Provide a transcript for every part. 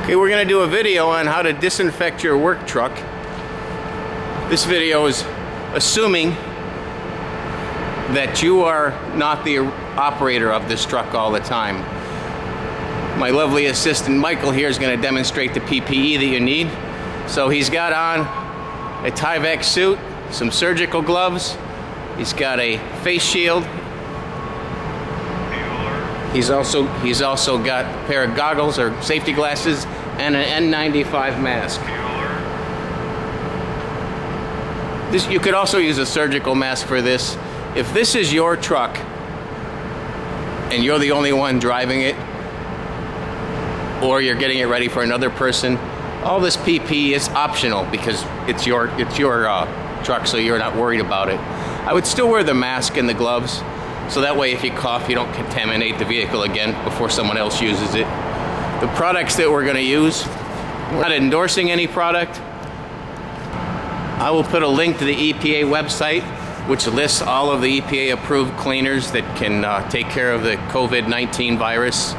Okay, we're going to do a video on how to disinfect your work truck. This video is assuming that you are not the operator of this truck all the time. My lovely assistant Michael here is going to demonstrate the PPE that you need. So he's got on a Tyvek suit, some surgical gloves, he's got a face shield. He's also got a pair of goggles or safety glasses and an N95 mask. You could also use a surgical mask for this. If this is your truck and you're the only one driving it, or you're getting it ready for another person, all this PPE is optional because it's your truck, so you're not worried about it. I would still wear the mask and the gloves, so that way if you cough, you don't contaminate the vehicle again before someone else uses it. The products that we're going to use, we're not endorsing any product. I will put a link to the EPA website, which lists all of the EPA approved cleaners that can take care of the COVID-19 virus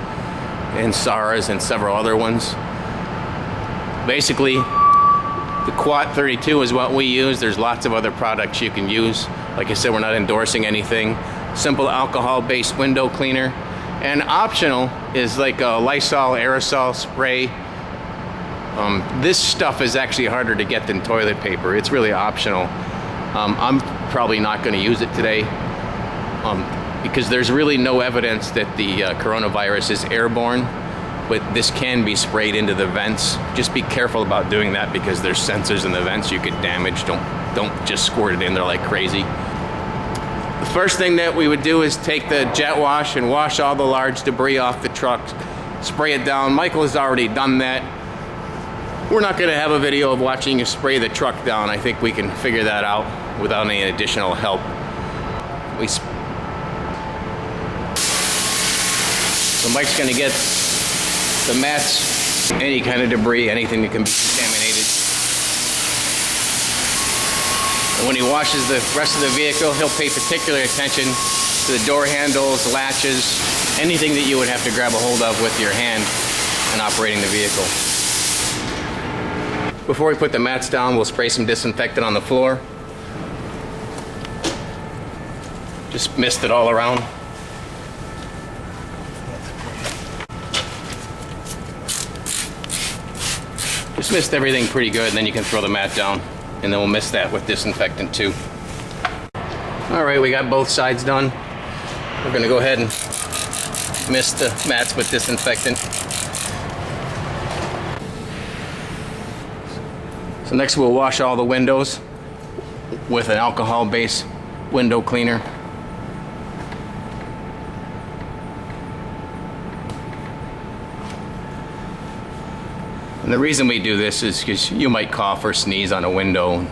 and SARS and several other ones. Basically, the Quat 32 is what we use. There's lots of other products you can use. Like I said, we're not endorsing anything. Simple alcohol-based window cleaner. And optional is like a Lysol aerosol spray. This stuff is actually harder to get than toilet paper. It's really optional. I'm probably not going to use it today because there's really no evidence that the coronavirus is airborne, but this can be sprayed into the vents. Just be careful about doing that because there's sensors in the vents you could damage. Don't just squirt it in there like crazy. The first thing that we would do is take the jet wash and wash all the large debris off the truck, spray it down. Michael has already done that. We're not going to have a video of watching you spray the truck down. I think we can figure that out without any additional help. So Mike's going to get the mats, any kind of debris, anything that can be contaminated. And when he washes the rest of the vehicle, he'll pay particular attention to the door handles, latches, anything that you would have to grab a hold of with your hand in operating the vehicle. Before we put the mats down, we'll spray some disinfectant on the floor. Just mist it all around. Just mist everything pretty good, and then you can throw the mat down. And then we'll mist that with disinfectant too. All right, we got both sides done. We're gonna go ahead and mist the mats with disinfectant. So next we'll wash all the windows with an alcohol-based window cleaner. And the reason we do this is because you might cough or sneeze on a window.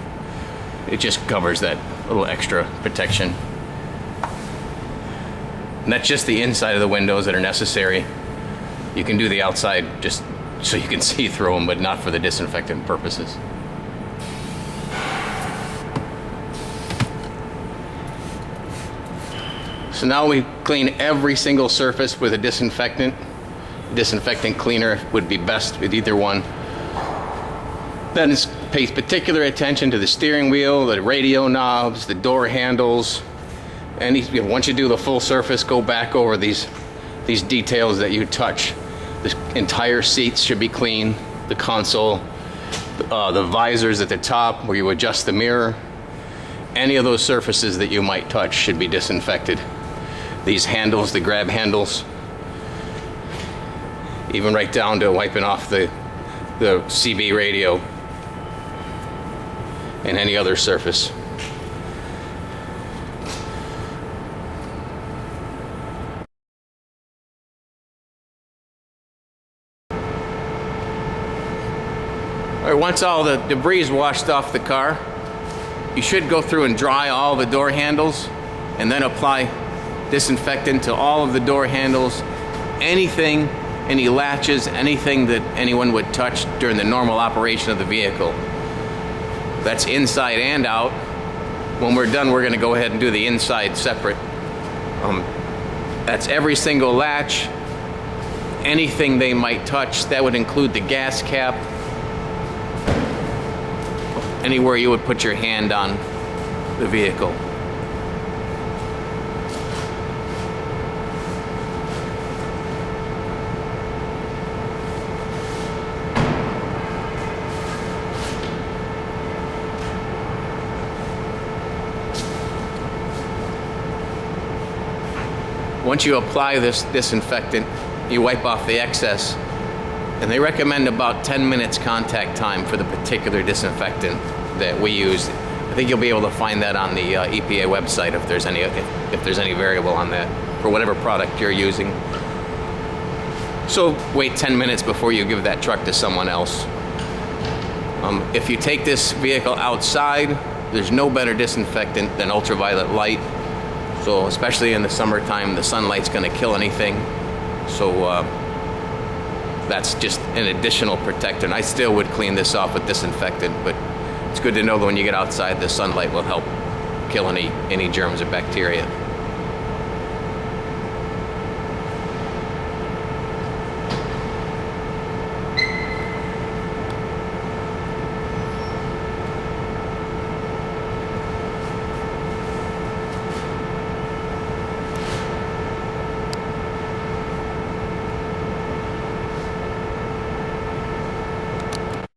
It just covers that little extra protection. And that's just the inside of the windows that are necessary. You can do the outside just so you can see through them, but not for the disinfectant purposes. So now we clean every single surface with a disinfectant. Disinfectant cleaner would be best with either one. Then pay particular attention to the steering wheel, the radio knobs, the door handles. And once you do the full surface, go back over these details that you touch. The entire seats should be clean. The console, the visors at the top where you adjust the mirror. Any of those surfaces that you might touch should be disinfected. These handles, the grab handles, even right down to wiping off the CB radio and any other surface. All right, once all the debris is washed off the car, you should go through and dry all the door handles and then apply disinfectant to all of the door handles, any latches, anything that anyone would touch during the normal operation of the vehicle. That's inside and out. When we're done, we're going to go ahead and do the inside separate. That's every single latch, anything they might touch. That would include the gas cap, anywhere you would put your hand on the vehicle. Once you apply this disinfectant, you wipe off the excess, and they recommend about 10 minutes contact time for the particular disinfectant that we use. I think you'll be able to find that on the EPA website if there's any variable on that for whatever product you're using. So wait 10 minutes before you give that truck to someone else. If you take this vehicle outside, there's no better disinfectant than ultraviolet light. So especially in the summertime, the sunlight's going to kill anything. So that's just an additional protector. And I still would clean this off with disinfectant, but it's good to know that when you get outside, the sunlight will help kill any germs or bacteria.